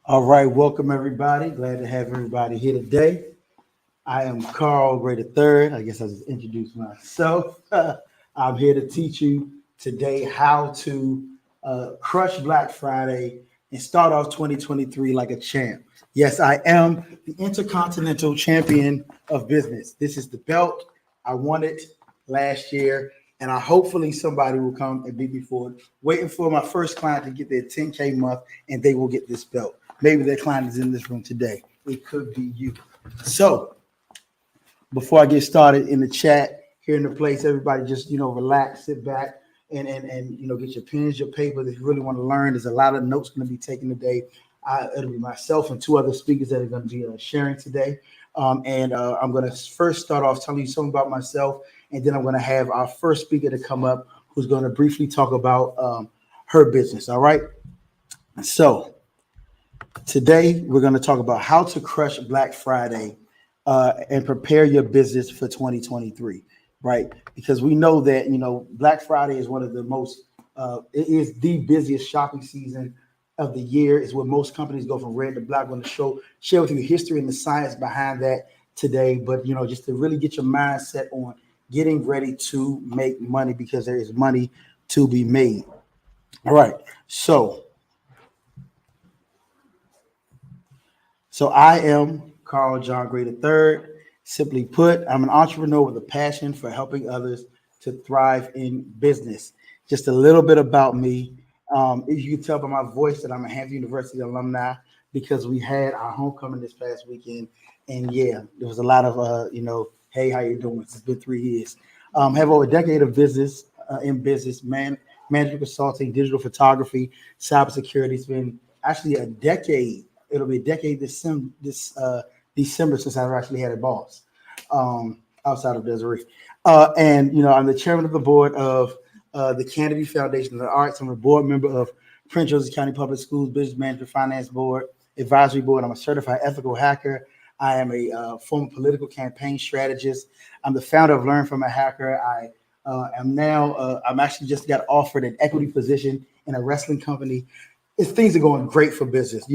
All right, welcome everybody. Glad to have everybody here today. I am Carl Gray III. I guess I just introduced myself. I'm here to teach you today how to crush Black Friday and start off 2023 like a champ. Yes, I am the Intercontinental Champion of Business. This is the belt. I won it last year, and I hopefully somebody will come and beat me for it. Waiting for my first client to get their 10K month, and they will get this belt. Maybe their client is in this room today. It could be you. So before I get started in the chat here in the place, everybody just relax, sit back, and get your pens, your paper. If you really want to learn, there's a lot of notes going to be taken today. It'll be myself and two other speakers that are going to be sharing today. I'm going to first start off telling you something about myself, and then I'm going to have our first speaker to come up who's going to briefly talk about her business. All right. So today we're going to talk about how to crush Black Friday and prepare your business for 2023, right? Because we know that Black Friday is one of the most it is the busiest shopping season of the year. Is where most companies go from red to black. I'm going to share with you the history and the science behind that today. But just to really get your mindset on getting ready to make money, because there is money to be made. All right, So I am Carl John Gray III. Simply put, I'm an entrepreneur with a passion for helping others to thrive in business. Just a little bit about me. You can tell by my voice that I'm a Hampton University alumni because we had our homecoming this past weekend. And yeah, there was a lot of, hey, how you doing? It's been 3 years. Have over a decade of business in business, management consulting, digital photography, cybersecurity. It's been actually a decade. It'll be a decade this December since I've actually had a boss outside of Desiree. And I'm the chairman of the board of the Kennedy Foundation of the Arts. I'm a board member of Prince George's County Public Schools Business Management Finance Board Advisory Board. I'm a certified ethical hacker. I am a former political campaign strategist. I'm the founder of Learn from a Hacker. I'm actually just got offered an equity position in a wrestling company. Things are going great for business.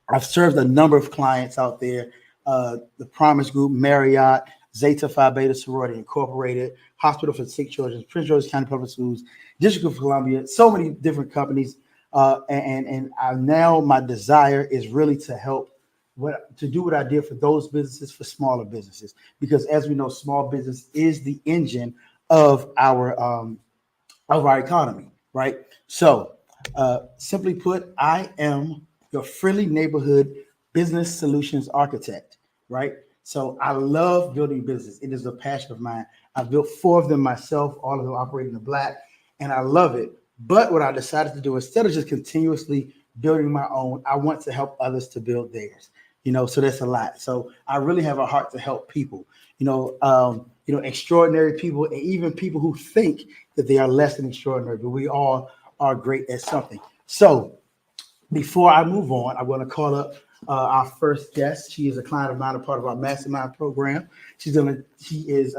I've served a number of clients out there, the Promise Group, Marriott, Zeta Phi Beta Sorority Incorporated, Hospital for Sick Children, Prince George's County Public Schools, District of Columbia, so many different companies. And now my desire is really to do what I did for those businesses, for smaller businesses, because as we know, small business is the engine of our economy, right? So simply put, I am your friendly neighborhood business solutions architect, right? So I love building business. It is a passion of mine. I've built 4 of them myself, all of them operating in the black, and I love it. But what I decided to do, instead of just continuously building my own, I want to help others to build theirs. So that's a lot. So I really have a heart to help people. Extraordinary people, and even people who think that they are less than extraordinary, but we all are great at something. So before I move on, I'm going to call up our first guest. She is a client of mine, a part of our mastermind program. She is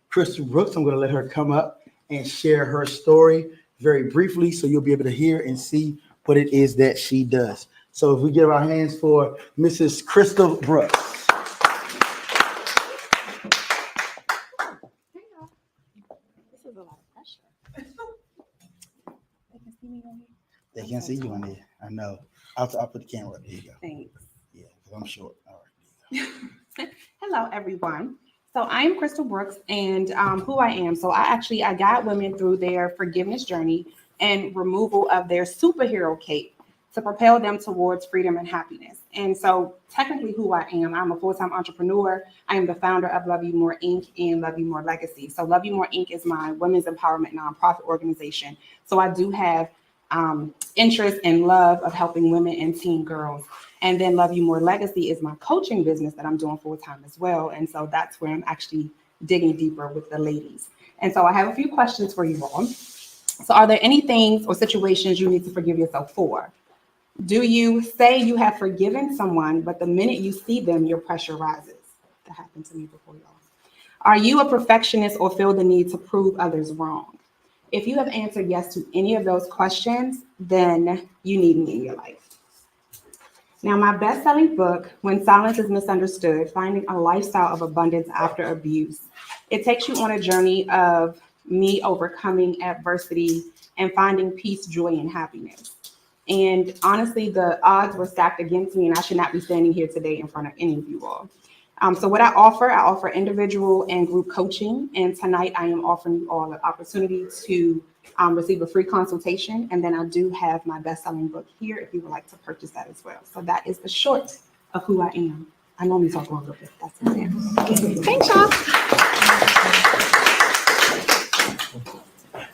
Crystal Brooks. I'm going to let her come up and share her story very briefly, so you'll be able to hear and see what it is that she does. So if we give our hands for Mrs. Crystal Brooks. This is a lot of pressure. They can see me on here. They can't see you on there. I know. I'll put the camera up. There you go. Thanks. Yeah, because I'm short. All right. Hello, everyone. So I'm Crystal Brooks, and who I am. So I guide women through their forgiveness journey and removal of their superhero cape to propel them towards freedom and happiness. And so technically who I am, I'm a full-time entrepreneur. I am the founder of Love You More Inc. and Love You More Legacy. So Love You More Inc. is my women's empowerment nonprofit organization. So I do have interest and love of helping women and teen girls. And then Love You More Legacy is my coaching business that I'm doing full-time as well. And so that's where I'm actually digging deeper with the ladies. And so I have a few questions for you all. So are there any things or situations you need to forgive yourself for? Do you say you have forgiven someone, but the minute you see them, your pressure rises? That happened to me before, y'all. Are you a perfectionist or feel the need to prove others wrong? If you have answered yes to any of those questions, then you need me in your life. Now, my best-selling book, When Silence is Misunderstood, Finding a Lifestyle of Abundance After Abuse, it takes you on a journey of me overcoming adversity and finding peace, joy, and happiness. And honestly, the odds were stacked against me, and I should not be standing here today in front of any of you all. So what I offer individual and group coaching. And tonight I am offering you all the opportunity to receive a free consultation. And then I do have my best-selling book here if you would like to purchase that as well. So that is the short of who I am. I normally talk a little bit. That's it. Thanks, y'all.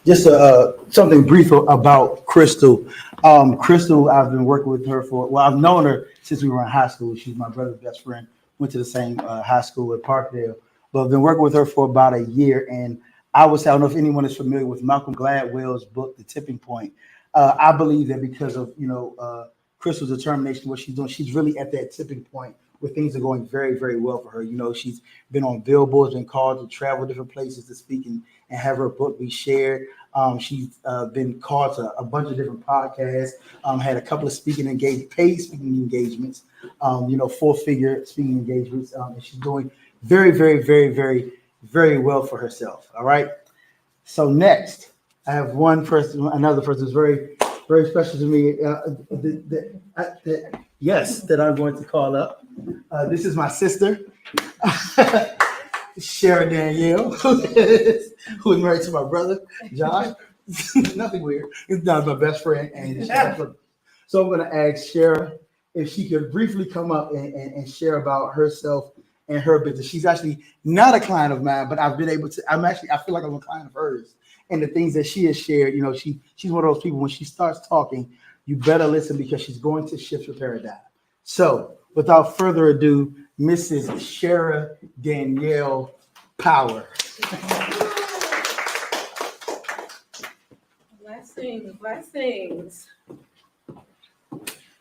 Just something brief about Crystal. Crystal, I've been working with her I've known her since we were in high school. She's my brother's best friend. Went to the same high school at Parkdale, but I've been working with her for about a year. And I don't know if anyone is familiar with Malcolm Gladwell's book, The Tipping Point. I believe that because of, Crystal's determination, what she's doing, she's really at that tipping point where things are going very, very well for her. She's been on billboards, been called to travel different places to speak and have her book be shared. She's been called to a bunch of different podcasts, had a couple of paid speaking engagements, 4-figure speaking engagements. And she's doing very, very, very, very, very well for herself. All right. So next, I have another person who's very, very special to me. That I'm going to call up. This is my sister, Shara Danielle, who is married to my brother, Josh. Nothing weird. It's not my best friend. So I'm going to ask Shara if she could briefly come up and share about herself and her business. She's actually not a client of mine, but I've been able to. I feel like I'm a client of hers. And the things that she has shared, she's one of those people, when she starts talking, you better listen because she's going to shift your paradigm. So without further ado, Mrs. Shara Danielle Power. Blessings.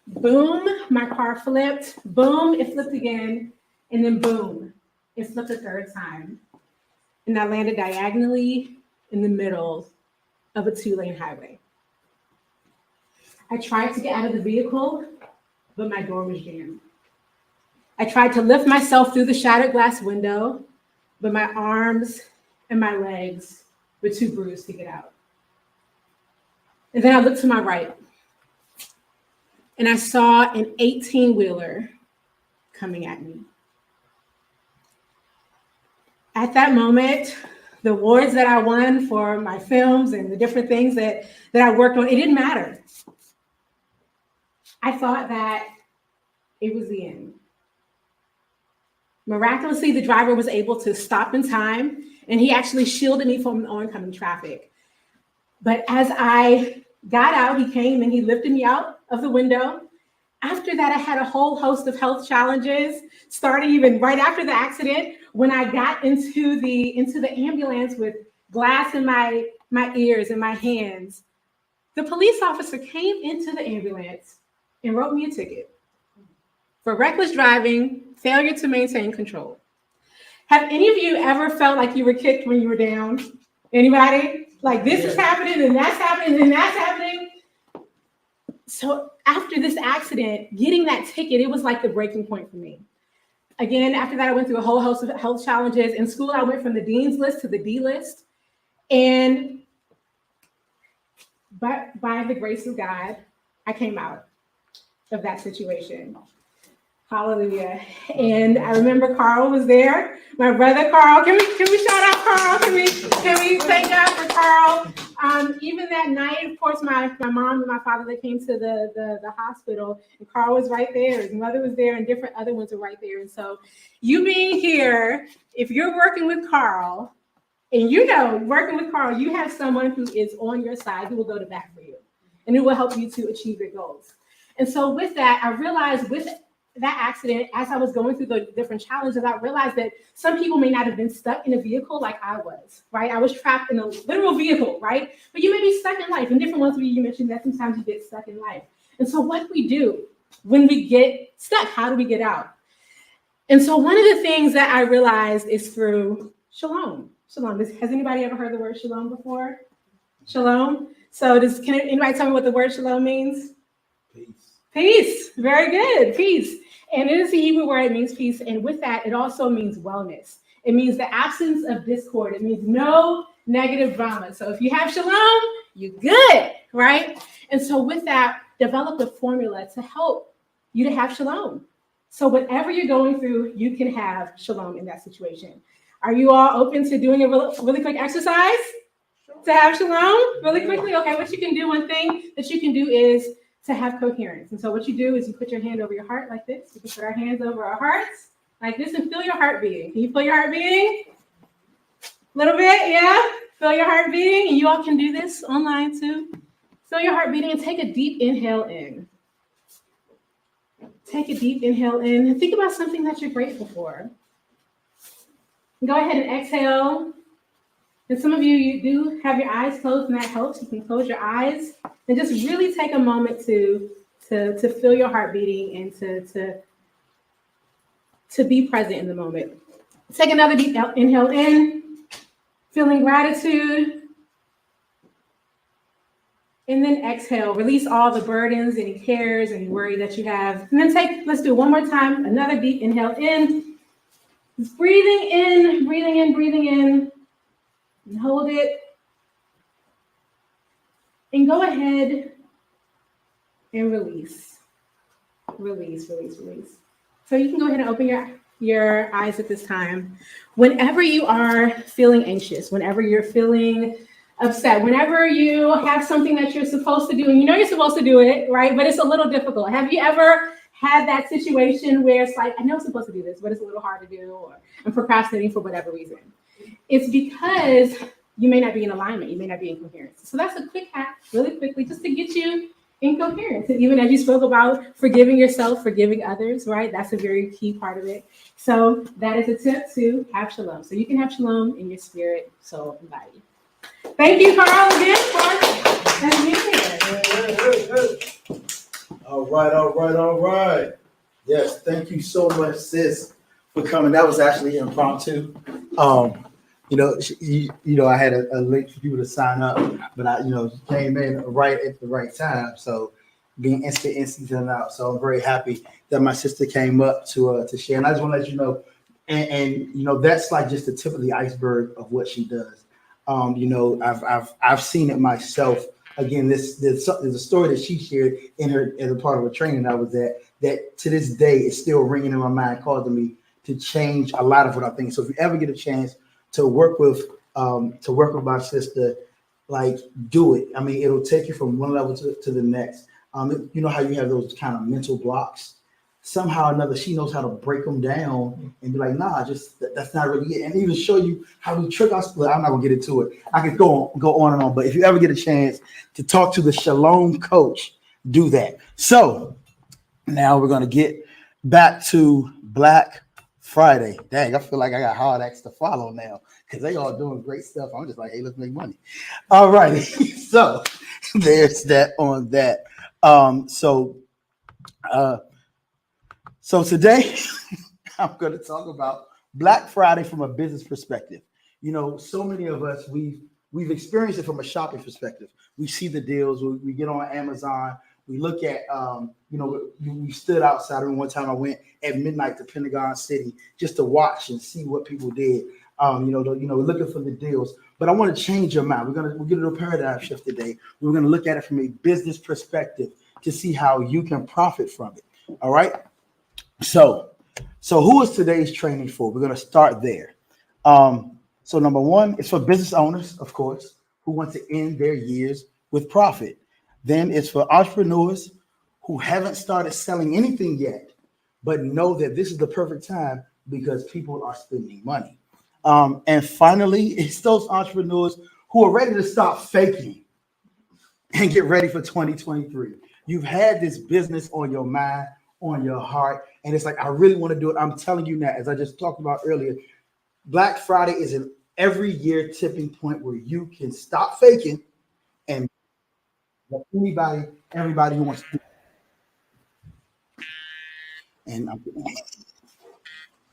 Boom, my car flipped. Boom, it flipped again. And then boom, it flipped a third time. And I landed diagonally in the middle of a 2-lane highway. I tried to get out of the vehicle, but my door was jammed. I tried to lift myself through the shattered glass window, but my arms and my legs were too bruised to get out. And then I looked to my right, and I saw an 18-wheeler coming at me. At that moment, the awards that I won for my films and the different things that I worked on, it didn't matter. I thought that it was the end. Miraculously, the driver was able to stop in time, and he actually shielded me from oncoming traffic. But as I got out, he came and he lifted me out of the window. After that, I had a whole host of health challenges, starting even right after the accident, when I got into the ambulance with glass in my ears and my hands. The police officer came into the ambulance and wrote me a ticket for reckless driving, failure to maintain control. Have any of you ever felt like you were kicked when you were down? Anybody? Like this is happening and that's happening and that's happening. So after this accident, getting that ticket, it was like the breaking point for me. Again, after that, I went through a whole host of health challenges. In school, I went from the dean's list to the D list. And by the grace of God, I came out of that situation. Hallelujah. And I remember Carl was there. My brother Carl. Can we shout out Carl? Can we thank God for Carl? Even that night, of course, my mom and my father, they came to the hospital, and Carl was right there. His mother was there, and different other ones were right there. And so you being here, if you're working with Carl, and working with Carl, you have someone who is on your side who will go to bat for you and who will help you to achieve your goals. And so with that, I realized with that accident, as I was going through the different challenges, I realized that some people may not have been stuck in a vehicle like I was, right? I was trapped in a literal vehicle, right? But you may be stuck in life. And different ones of you mentioned that sometimes you get stuck in life. And so what do we do when we get stuck? How do we get out? And so one of the things that I realized is through shalom. Shalom. Has anybody ever heard the word shalom before? Shalom. So can anybody tell me what the word shalom means? Peace. Very good. Peace. And it is the Hebrew word, it means peace. And with that, it also means wellness. It means the absence of discord. It means no negative drama. So if you have shalom, you're good, right? And so with that, develop a formula to help you to have shalom. So whatever you're going through, you can have shalom in that situation. Are you all open to doing a really quick exercise to have shalom? Really quickly? Okay, what you can do, one thing that you can do is to have coherence. And so what you do is you put your hand over your heart like this. We can put our hands over our hearts like this and feel your heart beating. Can you feel your heart beating? A little bit, yeah? Feel your heart beating. And you all can do this online too. Feel your heart beating and take a deep inhale in. Take a deep inhale in and think about something that you're grateful for. Go ahead and exhale. And some of you do have your eyes closed, and that helps. You can close your eyes and just really take a moment to feel your heart beating and to be present in the moment. Take another deep inhale in, feeling gratitude. And then exhale, release all the burdens, any cares, any worry that you have. And then let's do it one more time. Another deep inhale in. Just breathing in, breathing in, breathing in. And hold it. And go ahead and release. Release, release, release. So you can go ahead and open your eyes at this time. Whenever you are feeling anxious, whenever you're feeling upset, whenever you have something that you're supposed to do, and you know you're supposed to do it, right? But it's a little difficult. Have you ever had that situation where it's like, I know I'm supposed to do this, but it's a little hard to do, or I'm procrastinating for whatever reason? It's because you may not be in alignment. You may not be in coherence. So that's a quick hack, really quickly, just to get you in coherence. And even as you spoke about forgiving yourself, forgiving others, right? That's a very key part of it. So that is a tip to have shalom. So you can have shalom in your spirit, soul, and body. Thank you, Carl, again for being here. All right. Yes, thank you so much, sis, for coming. That was actually impromptu. I had a link for people to sign up, but I came in right at the right time. So being instant out. So I'm very happy that my sister came up to share. And I just want to let you know, and that's like just the tip of the iceberg of what she does. I've seen it myself. Again, there's a story that she shared as a part of a training I was at that to this day is still ringing in my mind, causing me to change a lot of what I think. So if you ever get a chance to work with my sister, like, do it. I mean, it'll take you from one level to the next. You know how you have those kind of mental blocks? Somehow or another, she knows how to break them down and be like, nah, that's not really it. And even show you how we trick us. I'm not gonna get into it. I could go on and on, but if you ever get a chance to talk to the Shalom coach, do that. So now we're gonna get back to Black Friday. Dang, I feel like I got hard acts to follow now because they all doing great stuff. I'm just like, hey, let's make money. All righty. So there's that on that. So today I'm going to talk about Black Friday from a business perspective. So many of us, we've experienced it from a shopping perspective. We see the deals, we get on Amazon, we look at, we stood outside. And one time I went at midnight to Pentagon City just to watch and see what people did. Looking for the deals. But I want to change your mind. We're going to do a paradigm shift today. We're going to look at it from a business perspective to see how you can profit from it. All right. So who is today's training for? We're going to start there. So number one, it's for business owners, of course, who want to end their years with profit. Then it's for entrepreneurs who haven't started selling anything yet, but know that this is the perfect time because people are spending money. And finally, it's those entrepreneurs who are ready to stop faking and get ready for 2023. You've had this business on your mind, on your heart, and it's like, I really want to do it. I'm telling you now, as I just talked about earlier, Black Friday is an every year tipping point where you can stop faking and everybody who wants to do it. And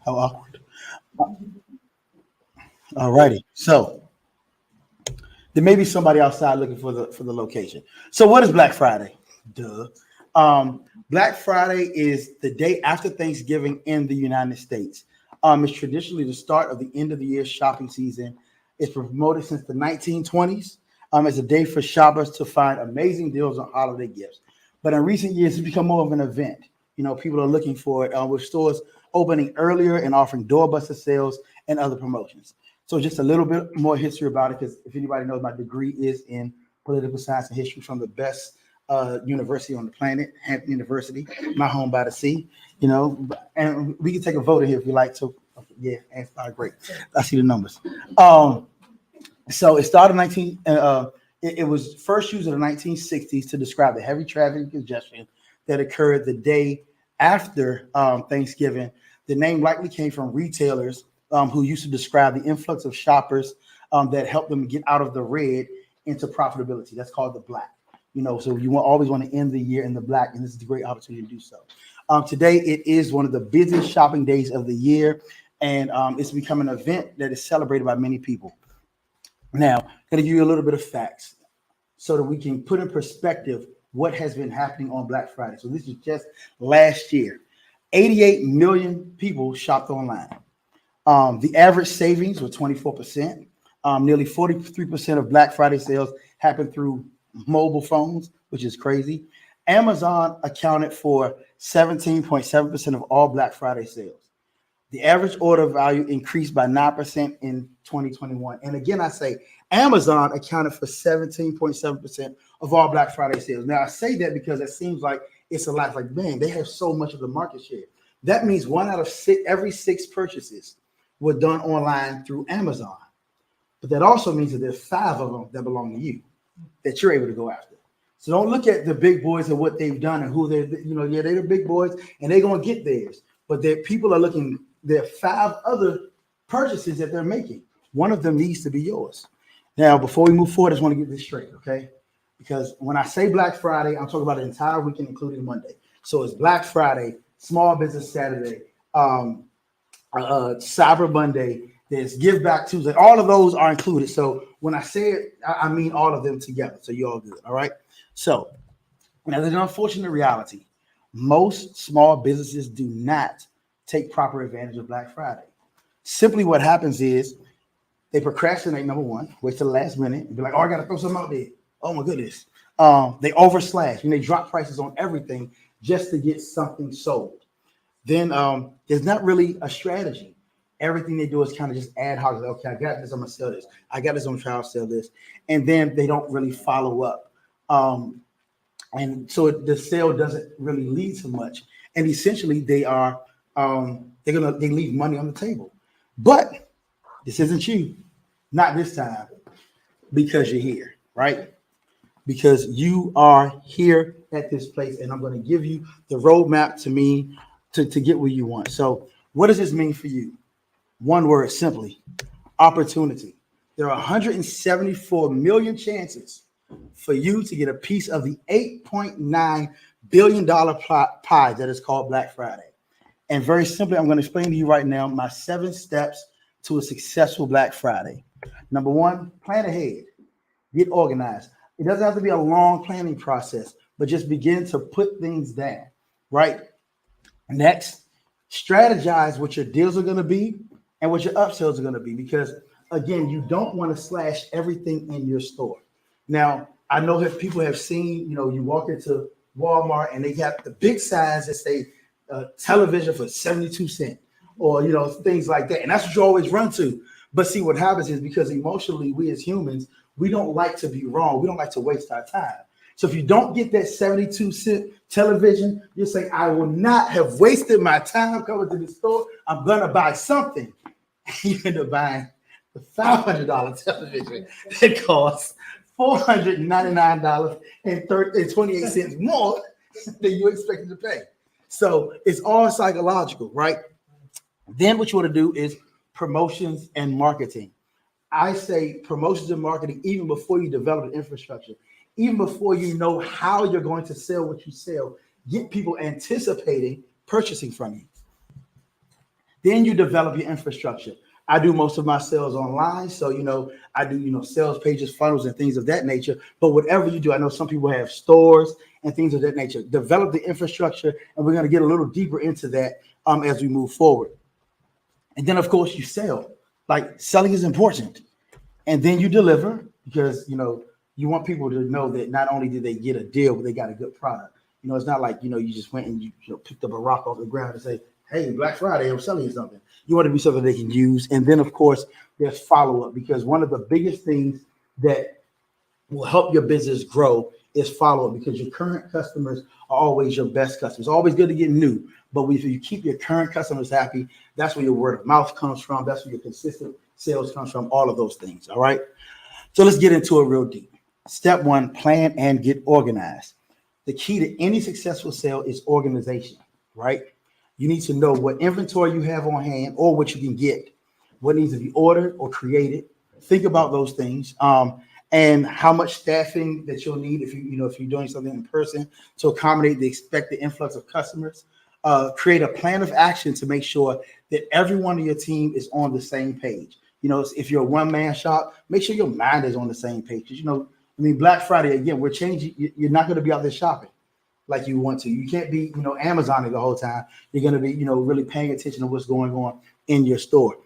how awkward. All righty. So there may be somebody outside looking for the location. So what is Black Friday? Duh. Black Friday is the day after Thanksgiving in the United States. It's traditionally the start of the end of the year shopping season. It's been promoted since the 1920s. It's a day for shoppers to find amazing deals on holiday gifts. But in recent years, it's become more of an event. You know, people are looking for it with stores opening earlier and offering doorbuster sales and other promotions. So just a little bit more history about it, because if anybody knows, my degree is in political science and history from the best university on the planet, Hampton University, my home by the sea. You know, and we can take a vote in here if you like to. Yeah, great. I see the numbers. So it started it was first used in the 1960s to describe the heavy traffic congestion that occurred the day after Thanksgiving. The name likely came from retailers who used to describe the influx of shoppers that helped them get out of the red into profitability. That's called the black. You know, so you always want to end the year in the black, and this is a great opportunity to do so. Today, it is one of the busiest shopping days of the year, and it's become an event that is celebrated by many people. Now, I'm going to give you a little bit of facts so that we can put in perspective what has been happening on Black Friday. So this is just last year. 88 million people shopped online. The average savings was 24%. Nearly 43% of Black Friday sales happened through mobile phones, which is crazy. Amazon accounted for 17.7% of all Black Friday sales. The average order value increased by 9% in 2021. And again, I say Amazon accounted for 17.7% of all Black Friday sales. Now, I say that because it seems like it's a lot. Like, man, they have so much of the market share. That means every six purchases were done online through Amazon. But that also means that there's 5 of them that belong to you that you're able to go after. So don't look at the big boys and what they've done and who they're the big boys and they're going to get theirs. But people are looking. There are 5 other purchases that they're making. One of them needs to be yours. Now, before we move forward, I just want to get this straight, okay? Because when I say Black Friday, I'm talking about the entire weekend, including Monday. So it's Black Friday, Small Business Saturday, Cyber Monday, there's Give Back Tuesday. All of those are included. So when I say it, I mean all of them together. So you're all good, all right? So now there's an unfortunate reality. Most small businesses do not take proper advantage of Black Friday. Simply what happens is they procrastinate, number one, wait till the last minute and be like, oh, I got to throw something out there. Oh, my goodness. They overslash and they drop prices on everything just to get something sold. Then there's not really a strategy. Everything they do is kind of just ad hoc. Like, okay, I got this, I'm going to sell this. I got this, I'm going to try to sell this. And then they don't really follow up. And so the sale doesn't really lead to much. And essentially they are they leave money on the table. But this isn't you, not this time, because you're here, right? Because you are here at this place, and I'm going to give you the roadmap to get where you want. So what does this mean for you? One word, simply, opportunity. There are 174 million chances for you to get a piece of the $8.9 billion pie that is called Black Friday. And very simply, I'm going to explain to you right now my 7 steps to a successful Black Friday. Number 1, plan ahead. Get organized. It doesn't have to be a long planning process, but just begin to put things down, right? Next, strategize what your deals are going to be and what your upsells are going to be, because, again, you don't want to slash everything in your store. Now, I know that people have seen, you walk into Walmart and they got the big signs that say television for 72 cents or, things like that. And that's what you always run to. But see, what happens is because emotionally, we as humans, we don't like to be wrong. We don't like to waste our time. So if you don't get that 72-cent television, you're saying, I will not have wasted my time coming to the store. I'm going to buy something. You end up buying the $500 television that costs $499.28 more than you expected to pay. So it's all psychological, right? Then what you want to do is promotions and marketing. I say promotions and marketing even before you develop an infrastructure, even before you know how you're going to sell what you sell, get people anticipating purchasing from you. Then you develop your infrastructure. I do most of my sales online. So, I do, sales pages, funnels, and things of that nature. But whatever you do, I know some people have stores and things of that nature. Develop the infrastructure, and we're going to get a little deeper into that as we move forward. And then, of course, you sell. Like selling is important. And then you deliver because, you want people to know that not only did they get a deal, but they got a good product. It's not like, you just went and you picked up a rock off the ground and say, hey, Black Friday, I'm selling you something. You want to be something they can use. And then, of course, there's follow-up, because one of the biggest things that will help your business grow is follow-up, because your current customers are always your best customers. It's always good to get new, but if you keep your current customers happy, that's where your word of mouth comes from. That's where your consistent sales comes from, all of those things, all right? So let's get into it real deep. Step one, plan and get organized. The key to any successful sale is organization, right? You need to know what inventory you have on hand or what you can get, what needs to be ordered or created. Think about those things, and how much staffing that you'll need if you're doing something in person to accommodate the expected influx of customers. Create a plan of action to make sure that everyone on your team is on the same page. If you're a one-man shop, make sure your mind is on the same page. Because Black Friday, again, we're changing. You're not going to be out there shopping like you want to. You can't be, Amazoning the whole time. You're going to be, really paying attention to what's going on in your store.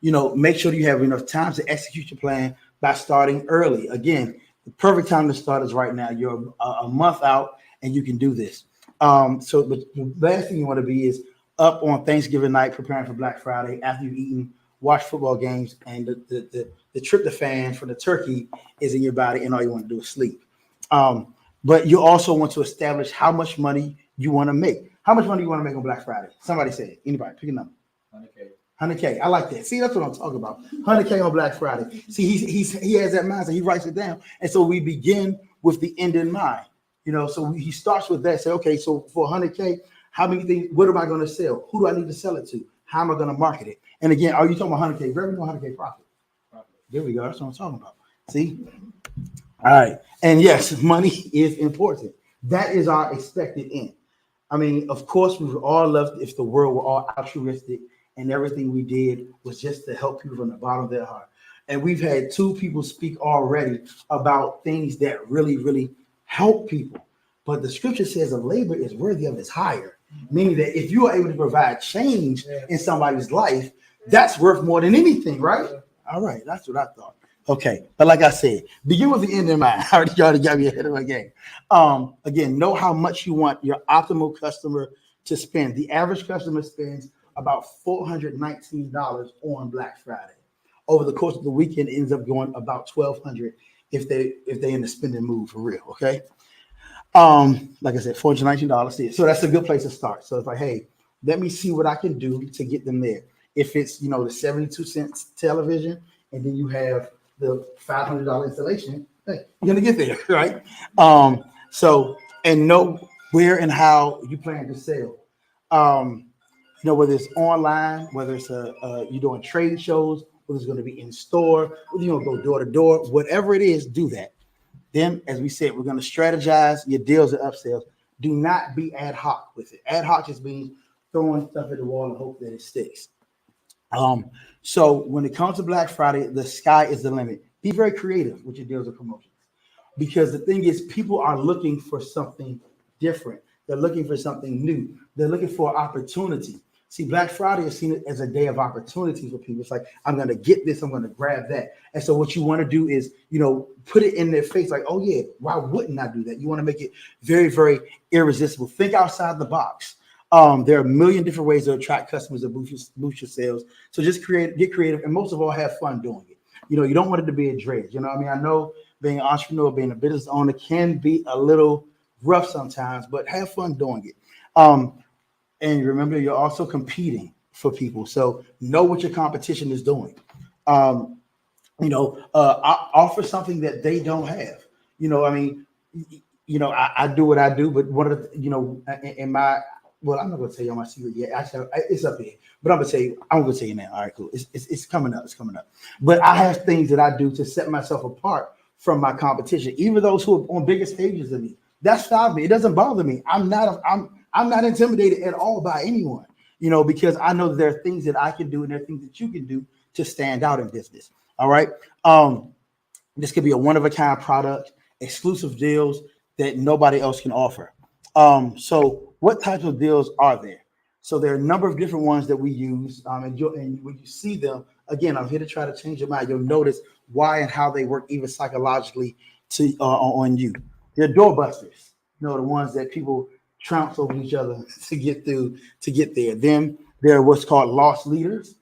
Make sure you have enough time to execute your plan by starting early. Again, the perfect time to start is right now. You're a month out and you can do this. But the last thing you want to be is up on Thanksgiving night, preparing for Black Friday after you've eaten, watch football games, and the tryptophan for the turkey is in your body, and all you want to do is sleep. But you also want to establish how much money you want to make. How much money you want to make on Black Friday? Somebody say it. Anybody? Pick a number. 100K. 100K. I like that. See, that's what I'm talking about. 100K on Black Friday. See, he has that mindset. He writes it down, and so we begin with the end in mind. So he starts with that. Say, okay, so for 100K, how many things? What am I going to sell? Who do I need to sell it to? How am I going to market it? And again, are you talking about 100K revenue, 100K profit? There we go. That's what I'm talking about. See? All right. And yes, money is important. That is our expected end. Of course, we would all love if the world were all altruistic and everything we did was just to help people from the bottom of their heart. And we've had 2 people speak already about things that really, really help people. But the scripture says a labor is worthy of his hire, meaning that if you are able to provide change in somebody's life, that's worth more than anything, right? All right, that's what I thought. Okay, but like I said, begin with the end in mind. I already got me ahead of my game. Again, know how much you want your optimal customer to spend. The average customer spends about $419 on Black Friday. Over the course of the weekend, it ends up going about $1,200 if they're in the spending mood for real. Okay. Like I said, $419. So that's a good place to start. So it's like, hey, let me see what I can do to get them there. If it's, the 72-cent television, and then you have the $500 installation, hey, you're gonna get there, right? And know where and how you plan to sell. Whether it's online, whether it's you're doing trade shows, whether it's going to be in store, whether you're going to go door to door, whatever it is, do that. Then, as we said, we're going to strategize your deals and upsells. Do not be ad hoc with it. Ad hoc just means throwing stuff at the wall and hope that it sticks. So when it comes to Black Friday, the sky is the limit. Be very creative with your deals and promotions, because the thing is, people are looking for something different. They're looking for something new. They're looking for opportunity. See, Black Friday is seen as a day of opportunity for people. It's like, I'm going to get this, I'm going to grab that. And so what you want to do is, put it in their face like, oh yeah, why wouldn't I do that? You want to make it very, very irresistible. Think outside the box. There are a million different ways to attract customers and boost your sales. So just get creative, and most of all, have fun doing it. You don't want it to be a dredge. I know being an entrepreneur, being a business owner can be a little rough sometimes, but have fun doing it. And remember, you're also competing for people. So know what your competition is doing. Offer something that they don't have. I do what I do, but one of the, in my, well, I'm not going to tell you my secret yet. Actually, it's up here, but I'm going to tell you now. All right, cool. It's coming up. It's coming up. But I have things that I do to set myself apart from my competition, even those who are on bigger stages than me. That's fine with me. It doesn't bother me. I'm not intimidated at all by anyone. because I know that there are things that I can do and there are things that you can do to stand out in business. All right. This could be a one-of-a-kind product, exclusive deals that nobody else can offer. So what types of deals are there? So there are a number of different ones that we use. And when you see them, again, I'm here to try to change your mind. You'll notice why and how they work even psychologically on you. They're doorbusters, the ones that people trounce over each other to get there. Then there are what's called loss leaders.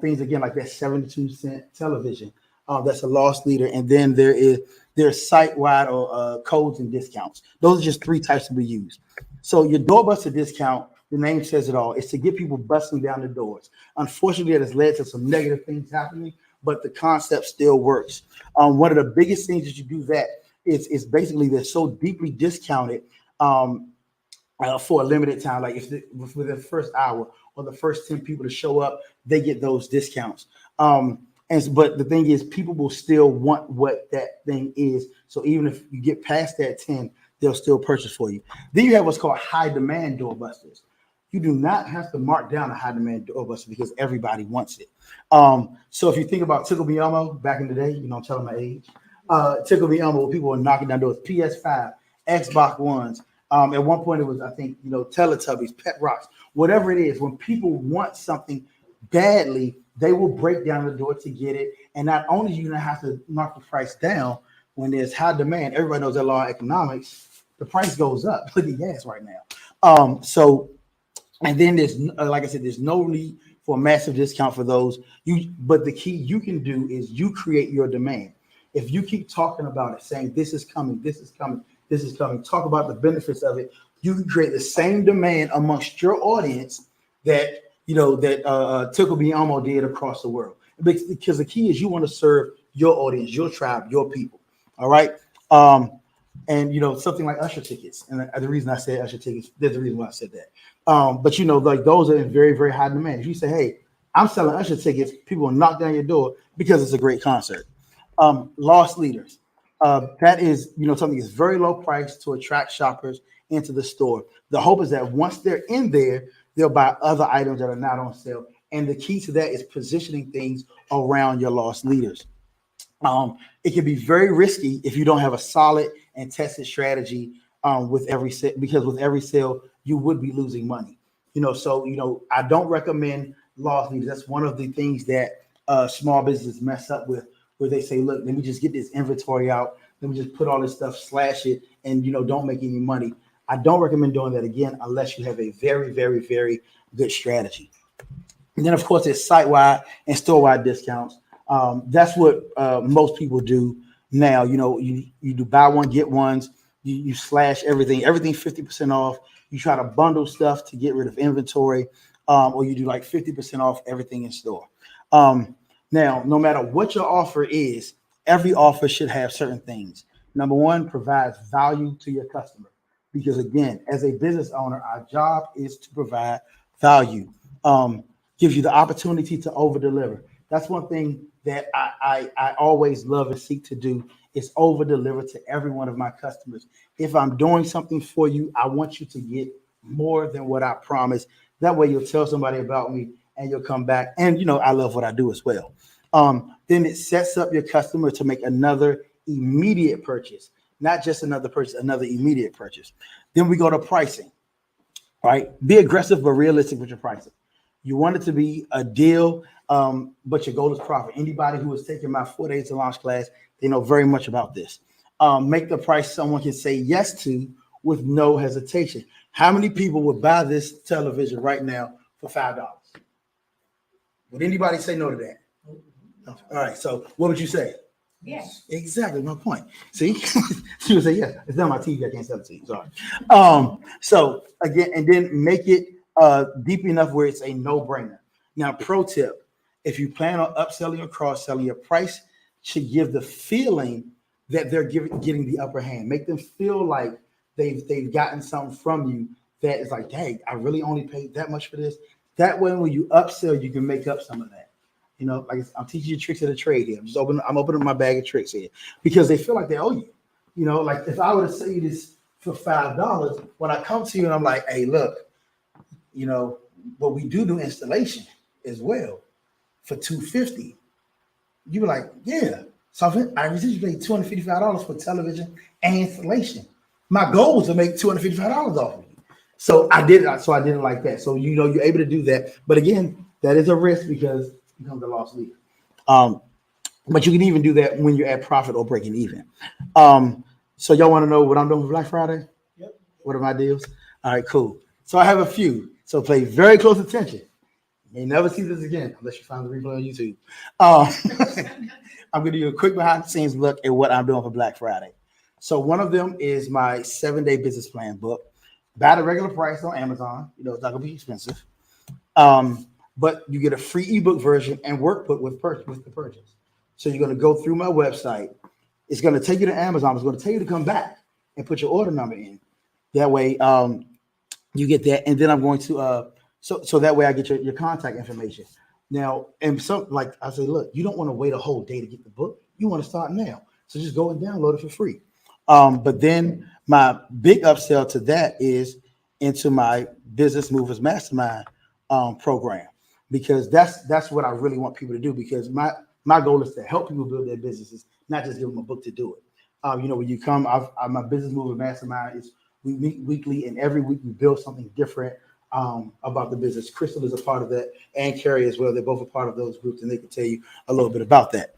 Things again like that 72-cent television. That's a loss leader. And then there's site-wide or codes and discounts. Those are just three types that we use. So your doorbuster discount, the name says it all. It's to get people busting down the doors. Unfortunately, it has led to some negative things happening, but the concept still works. One of the biggest things that you do that is basically they're so deeply discounted for a limited time. Like if within the first hour or the first 10 people to show up, they get those discounts. But the thing is, people will still want what that thing is. So even if you get past that 10, they'll still purchase for you. Then you have what's called high demand doorbusters. You do not have to mark down a high demand doorbuster because everybody wants it. So if you think about Tickle Me Elmo back in the day, I'm telling my age. Tickle Me Elmo, people were knocking down doors. PS5, Xbox Ones. At one point, it was, I think, Teletubbies, Pet Rocks, whatever it is. When people want something badly, they will break down the door to get it. And not only do you not have to knock the price down, when there's high demand, everybody knows that law of economics, the price goes up. Look at gas right now. And then there's, like I said, there's no need for a massive discount for those. But the key you can do is you create your demand. If you keep talking about it, saying this is coming, this is coming, this is coming, talk about the benefits of it, you can create the same demand amongst your audience that Tickle Me Elmo did across the world. Because the key is you want to serve your audience, your tribe, your people. All right. And something like usher tickets. And the reason I said usher tickets, there's a reason why I said that. But like those are in very, very high demand. If you say, hey, I'm selling usher tickets, people will knock down your door because it's a great concert. Loss leaders. That is, something that's very low price to attract shoppers into the store. The hope is that once they're in there, they'll buy other items that are not on sale. And the key to that is positioning things around your loss leaders. It can be very risky if you don't have a solid and tested strategy with every sale, because with every sale, you would be losing money. So I don't recommend loss leaders. That's one of the things that small businesses mess up with, where they say, look, let me just get this inventory out. Let me just put all this stuff, slash it, and don't make any money. I don't recommend doing that again unless you have a very, very, very good strategy. And then, of course, there's site-wide and store-wide discounts. That's what most people do now. You do buy one, get ones. You slash everything 50% off. You try to bundle stuff to get rid of inventory, or you do like 50% off everything in store. Now, no matter what your offer is, every offer should have certain things. Number one, provides value to your customer. Because again, as a business owner, our job is to provide value. Gives you the opportunity to over deliver. That's one thing that I always love and seek to do, is over deliver to every one of my customers. If I'm doing something for you, I want you to get more than what I promised. That way you'll tell somebody about me and you'll come back. And I love what I do as well. Then it sets up your customer to make another immediate purchase, not just another purchase, another immediate purchase. Then we go to pricing, right? Be aggressive but realistic with your pricing. You want it to be a deal, but your goal is profit. Anybody who has taken my 4 days to launch class, they know very much about this. Make the price someone can say yes to with no hesitation. How many people would buy this television right now for $5? Would anybody say no to that? No. All right. So what would you say? Yes. Exactly my point. See, she would say yes. It's not my TV. I can't sell it to you. Sorry. So again, and then make it deep enough where it's a no-brainer. Now, pro tip: if you plan on upselling or cross-selling, your price should give the feeling that they're getting the upper hand. Make them feel like they've gotten something from you that is like, dang, I really only paid that much for this. That way, when you upsell, you can make up some of that. Like I'm teaching you tricks of the trade here. I'm opening my bag of tricks here because they feel like they owe you. Like if I were to sell you this for $5, when I come to you and I'm like, hey, look, but we do installation as well for $250. You were like, yeah. So I received paid $255 for television and installation. My goal was to make $255 off of it. So I did it. So I did it like that. So you're able to do that. But again, that is a risk because it becomes a loss leader. But you can even do that when you're at profit or breaking even. So y'all want to know what I'm doing for Black Friday? Yep. What are my deals? All right, cool. So I have a few. So pay very close attention. You may never see this again unless you find the replay on YouTube. I'm going to do a quick behind the scenes look at what I'm doing for Black Friday. So one of them is my 7-day business plan book. Buy the regular price on Amazon. It's not going to be expensive. But you get a free ebook version and workbook with the purchase. So you're going to go through my website. It's going to take you to Amazon. It's going to tell you to come back and put your order number in. That way you get that. And then I'm going to, so that way I get your contact information. Now, and so like I say, look, you don't want to wait a whole day to get the book. You want to start now. So just go and download it for free. But then my big upsell to that is into my Business Movers Mastermind program, because that's what I really want people to do, because my goal is to help people build their businesses, not just give them a book to do it. When you come, my Business Movers Mastermind is we meet weekly, and every week we build something different about the business. Crystal is a part of that, and Carrie as well. They're both a part of those groups, and they can tell you a little bit about that.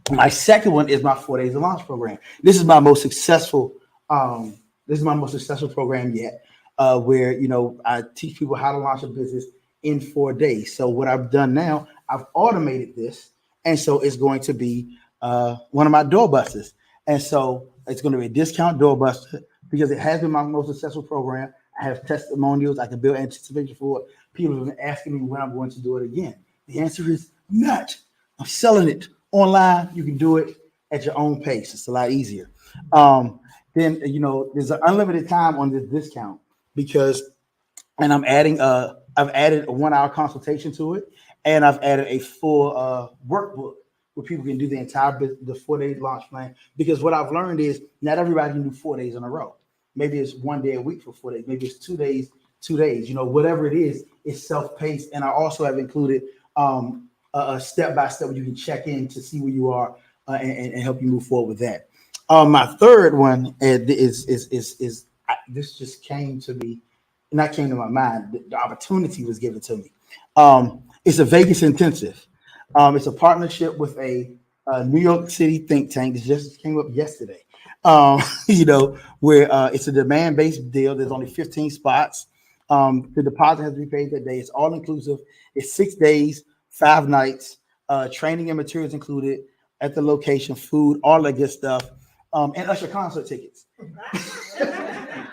My second one is my 4 Days of Launch program. This is my most successful. This is my most successful program yet, where I teach people how to launch a business in 4 days. So what I've done now, I've automated this, and so it's going to be one of my doorbusters, and so it's going to be a discount doorbuster because it has been my most successful program. I have testimonials. I can build anticipation for it. People have been asking me when I'm going to do it again. The answer is not. I'm selling it online. You can do it at your own pace. It's a lot easier. Then there's an unlimited time on this discount and I've added a 1-hour consultation to it, and I've added a full workbook where people can do the 4 day launch plan. Because what I've learned is not everybody can do 4 days in a row. Maybe it's 1 day a week for 4 days. Maybe it's 2 days, 2 days. Whatever it is, it's self-paced. And I also have included a step-by-step where you can check in to see where you are and help you move forward with that. My third one is this just came to me, not came to my mind. The opportunity was given to me. It's a Vegas intensive. It's a partnership with a New York City think tank. This just came up yesterday. Where it's a demand-based deal. There's only 15 spots. The deposit has to be paid that day. It's all inclusive. It's 6 days, 5 nights, training and materials included at the location, food, all that good stuff, and Usher concert tickets.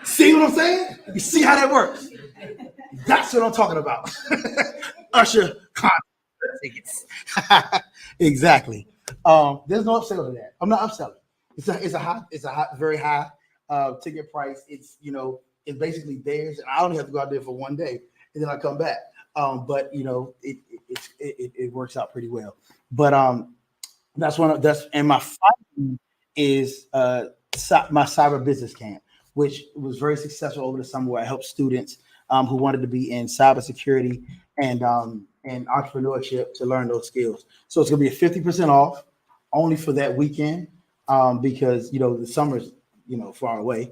See what I'm saying? You see how that works? That's what I'm talking about. Usher concert tickets. Exactly. There's no upsell to that. I'm not upselling. It's a high, very high ticket price. It's it's basically theirs, and I only have to go out there for 1 day, and then I come back. But it works out pretty well. But and my final is my cyber business camp, which was very successful over the summer, where I helped students who wanted to be in cybersecurity and entrepreneurship to learn those skills. So it's gonna be a 50% off only for that weekend. Because the summer's far away.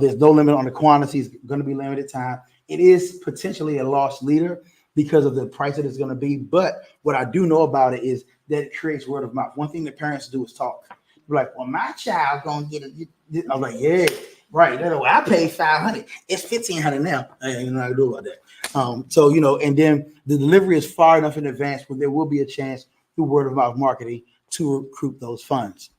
There's no limit on the quantity. It's going to be limited time. It is potentially a loss leader because of the price that it's going to be. But what I do know about it is that it creates word of mouth. One thing that parents do is talk. They're like, well, my child's going to get it. I'm like, yeah, right. I paid $500. It's $1,500 now. I ain't know how to do about that. And then the delivery is far enough in advance where there will be a chance through word of mouth marketing to recruit those funds.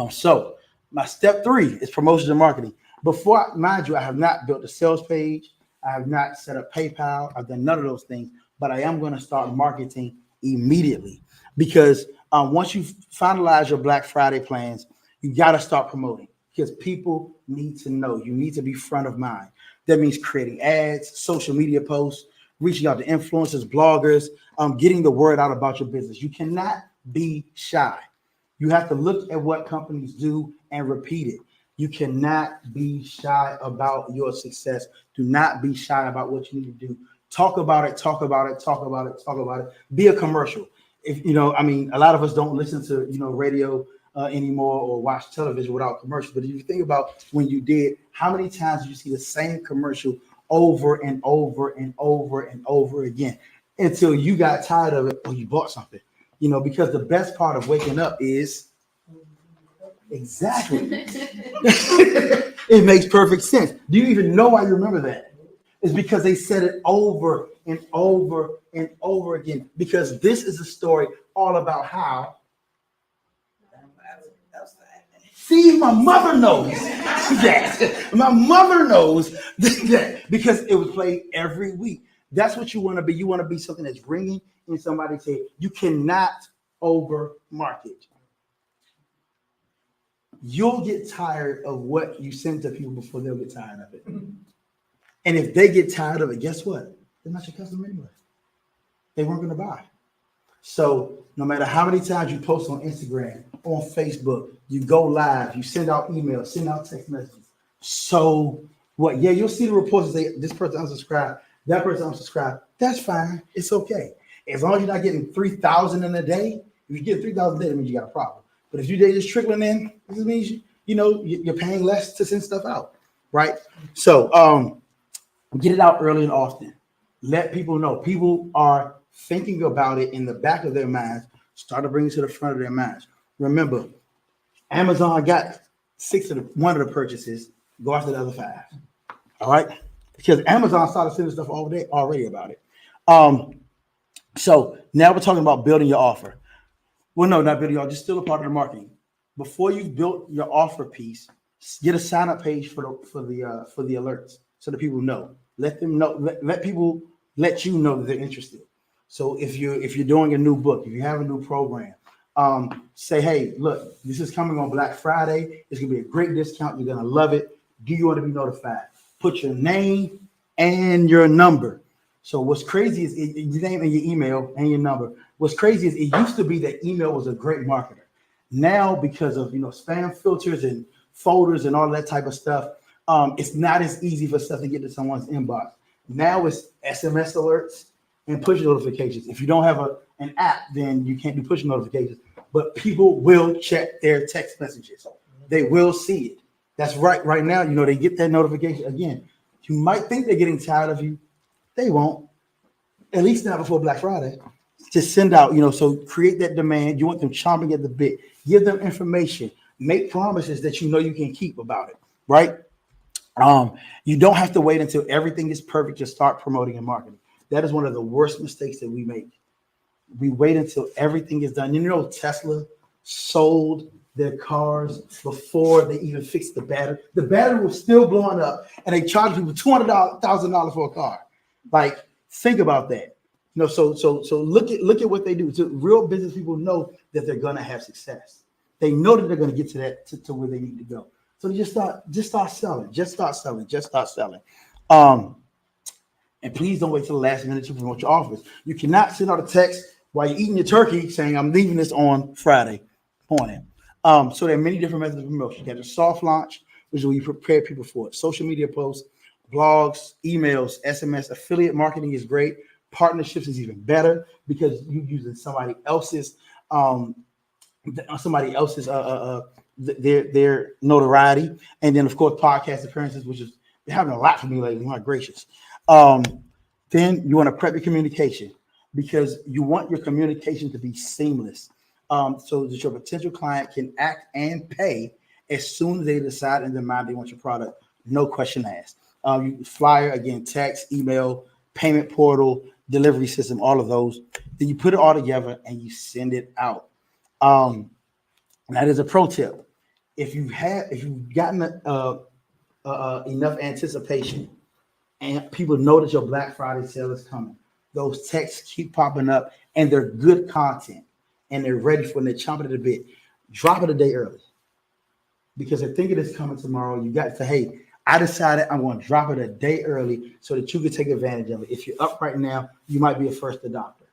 So my step 3 is promotion and marketing. Before, mind you, I have not built a sales page. I have not set up PayPal. I've done none of those things, but I am going to start marketing immediately, because once you finalize your Black Friday plans, you got to start promoting, because people need to know. You need to be front of mind. That means creating ads, social media posts, reaching out to influencers, bloggers, getting the word out about your business. You cannot be shy. You have to look at what companies do and repeat it. You cannot be shy about your success. Do not be shy about what you need to do Talk about it, talk about it, talk about it, talk about it. Be a commercial. If you know, I mean, a lot of us don't listen to radio anymore or watch television without commercials. But if you think about when you did, how many times did you see the same commercial over and over and over and over again until you got tired of it or you bought something? Because the best part of waking up is exactly. It makes perfect sense. Do you even know why you remember that? It's because they said it over and over and over again. Because this is a story all about how. See, my mother knows that. My mother knows that because it was played every week. That's what you want to be. You want to be something that's ringing in somebody's head. You cannot over market. You'll get tired of what you send to people before they'll get tired of it. And if they get tired of it, guess what? They're not your customer anyway. They weren't going to buy. So no matter how many times you post on Instagram, on Facebook, you go live, you send out emails, send out text messages. So what? Yeah, you'll see the reports that say this person unsubscribed, that person unsubscribed. That's fine. It's okay. As long as you're not getting 3,000 in a day. If you get 3,000 a day, that means you got a problem. But if you're just trickling in, this means you're paying less to send stuff out, right? So get it out early and often. Let people know. People are thinking about it in the back of their minds. Start to bring it to the front of their minds. Remember, Amazon got one of the purchases. Go after the other 5. All right, because Amazon started sending stuff already about it. So now we're talking about building your offer. Well, no, not building your offer, just still a part of the marketing. Before you've built your offer piece, get a sign-up page for the alerts so that people know. Let them know. Let people let you know that they're interested. So if you're doing a new book, if you have a new program, say, hey, look, this is coming on Black Friday. It's gonna be a great discount. You're gonna love it. Do you want to be notified? Put your name and your number. So what's crazy is your name and your email and your number. What's crazy is it used to be that email was a great marketer. Now, because of spam filters and folders and all that type of stuff, it's not as easy for stuff to get to someone's inbox. Now it's SMS alerts and push notifications. If you don't have an app, then you can't do push notifications. But people will check their text messages. They will see it. That's right. Right now, they get that notification. Again, you might think they're getting tired of you. They won't. At least not before Black Friday. Just send out, so create that demand. You want them chomping at the bit. Give them information. Make promises that you can keep about it, right? You don't have to wait until everything is perfect to start promoting and marketing. That is one of the worst mistakes that we make. We wait until everything is done. Tesla sold their cars before they even fixed the battery. The battery was still blowing up, and they charged people $200,000 for a car. Like, think about that. So look at what they do. So real business people know that they're gonna have success. They know that they're gonna get to that to where they need to go. So just start selling. Just start selling. And please don't wait till the last minute to promote your offers. You cannot send out a text while you're eating your turkey saying, I'm leaving this on Friday morning. So there are many different methods of promotion. You have a soft launch, which is where you prepare people for it. Social media posts, blogs, emails, SMS, affiliate marketing is great. Partnerships is even better because you're using somebody else's their notoriety. And then of course, podcast appearances, which is having a lot for me lately. My gracious. Then you want to prep your communication because you want your communication to be seamless. So that your potential client can act and pay as soon as they decide in their mind they want your product. No question asked. You flyer, again, text, email, payment portal, delivery system, all of those. Then you put it all together and you send it out. That is a pro tip. If you've gotten enough anticipation and people know that your Black Friday sale is coming, those texts keep popping up and they're good content and they're ready for when they're chomping at the bit. Drop it a day early because they're thinking it's coming tomorrow. You got to say, hey, I decided I'm going to drop it a day early so that you can take advantage of it. If you're up right now, you might be a first adopter.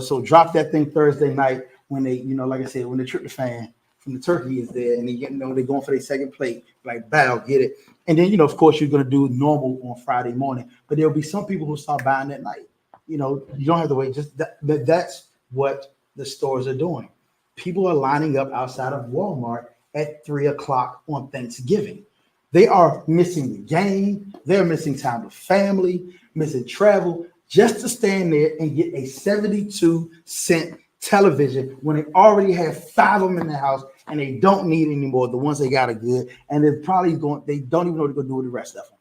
So drop that thing Thursday night when they, like I said, when the tryptophan from the turkey is there, and they're going for their second plate, like bow, get it. And then, of course, you're going to do normal on Friday morning, but there'll be some people who start buying at night. You don't have to wait. Just that's what the stores are doing. People are lining up outside of Walmart at 3 o'clock on Thanksgiving. They are missing the game. They're missing time with family, missing travel, just to stand there and get a 72-cent television when they already have 5 of them in the house and they don't need any more. The ones they got are good, and they don't even know what they're going to do with the rest of them.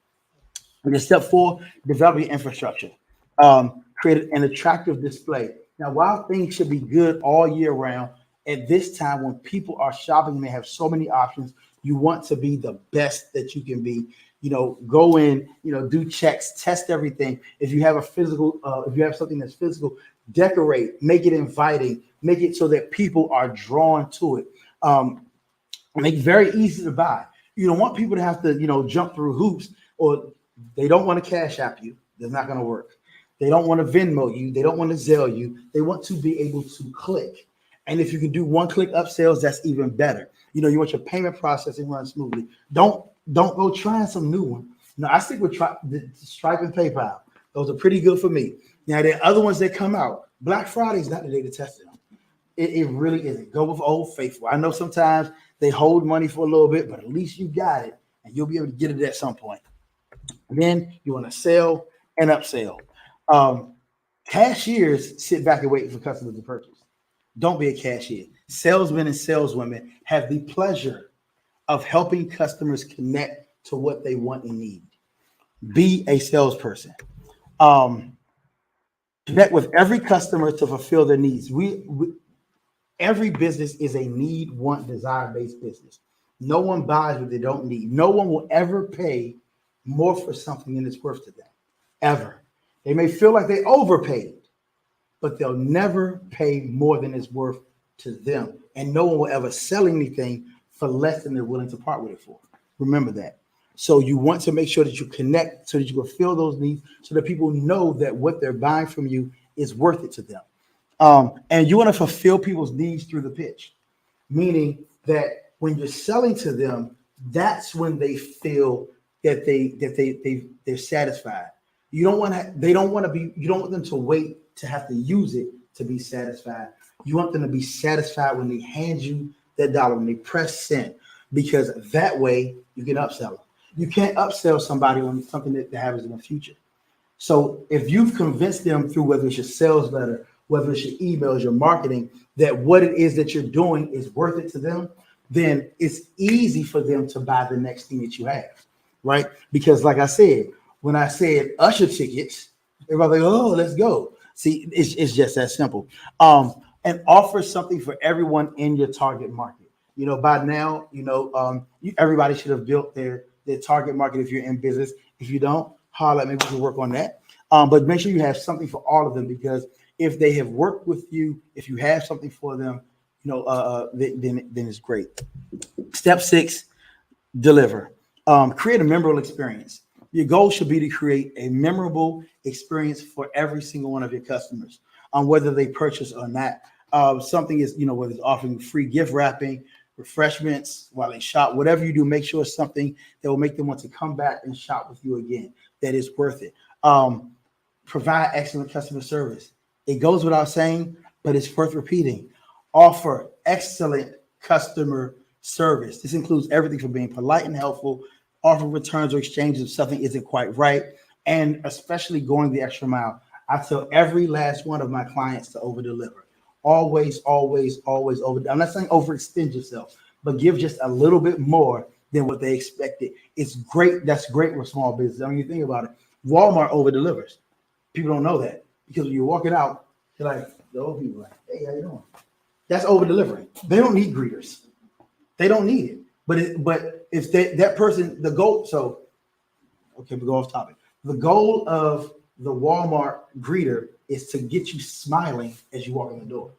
And then step 4, developing infrastructure. Create an attractive display. Now, while things should be good all year round, at this time when people are shopping and they have so many options, you want to be the best that you can be. Go in, do checks, test everything. If you have if you have something that's physical, decorate, make it inviting, make it so that people are drawn to it. Make it very easy to buy. You don't want people to have to, jump through hoops, or they don't want to cash app you. That's not going to work. They don't want to Venmo you. They don't want to Zelle you. They want to be able to click. And if you can do one-click upsells, that's even better. You want your payment processing run smoothly. Don't go trying some new one. No, I stick with Stripe and PayPal. Those are pretty good for me. Now, there are other ones that come out. Black Friday is not the day to test them. It really isn't. Go with Old Faithful. I know sometimes they hold money for a little bit, but at least you got it, and you'll be able to get it at some point. And then you want to sell and upsell. Cashiers sit back and wait for customers to purchase. Don't be a cashier. Salesmen and saleswomen have the pleasure of helping customers connect to what they want and need. Be a salesperson. Connect with every customer to fulfill their needs. Every business is a need, want, desire-based business. No one buys what they don't need. No one will ever pay more for something than it's worth to them, ever. They may feel like they overpaid, but they'll never pay more than it's worth to them. And no one will ever sell anything for less than they're willing to part with it for. Remember that. So you want to make sure that you connect so that you fulfill those needs, so that people know that what they're buying from you is worth it to them. And you want to fulfill people's needs through the pitch, meaning that when you're selling to them, that's when they feel that they're satisfied. You don't want them to wait to have to use it to be satisfied. You want them to be satisfied when they hand you that dollar, when they press send, because that way you can upsell them. You can't upsell somebody on something that happens in the future. So if you've convinced them through whether it's your sales letter, whether it's your emails, your marketing, that what it is that you're doing is worth it to them, then it's easy for them to buy the next thing that you have, right? Because like I said, when I said usher tickets, everybody's like, oh, let's go. See, it's just that simple. And offer something for everyone in your target market. By now, everybody should have built their target market if you're in business. If you don't, holler at me, we can work on that. But make sure you have something for all of them, because if they have worked with you, if you have something for them, then it's great. Step 6, deliver. Create a memorable experience. Your goal should be to create a memorable experience for every single one of your customers, whether they purchase or not. Something is, whether it's offering free gift wrapping, refreshments while they shop, whatever you do, make sure it's something that will make them want to come back and shop with you again, that is worth it. Provide excellent customer service. It goes without saying, but it's worth repeating. Offer excellent customer service. This includes everything from being polite and helpful, offer returns or exchanges if something isn't quite right, and especially going the extra mile. I tell every last one of my clients to over-deliver. Always, always, always over. I'm not saying overextend yourself, but give just a little bit more than what they expected. It's great. That's great with small business. I mean, you think about it. Walmart over-delivers. People don't know that, because when you're walking out, you're like, the old people are like, hey, how you doing? That's over-delivering. They don't need greeters. They don't need it. But if that person, the goal, so, okay, we go off topic. The goal of the Walmart greeter is to get you smiling as you walk in the door,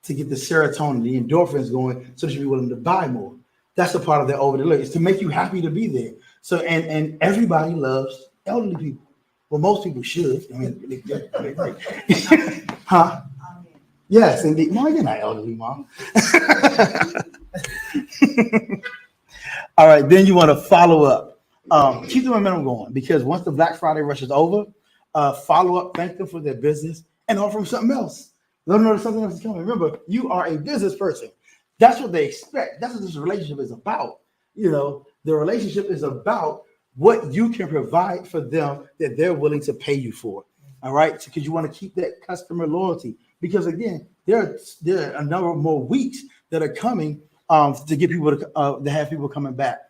to get the serotonin, the endorphins going, so that you'll be willing to buy more. That's a part of their over delivery, is to make you happy to be there. So, and everybody loves elderly people. Well, most people should. I mean, huh? Yes, indeed. Mom, you're not elderly, Mom. All right, then you want to follow up. Keep the momentum going because once the Black Friday rush is over, follow up, thank them for their business, and offer them something else. Let them know that something else is coming. Remember, you are a business person. That's what they expect. That's what this relationship is about. You know, the relationship is about what you can provide for them that they're willing to pay you for. All right, because you want to keep that customer loyalty. Because again, there are a number of more weeks that are coming to get people to have people coming back.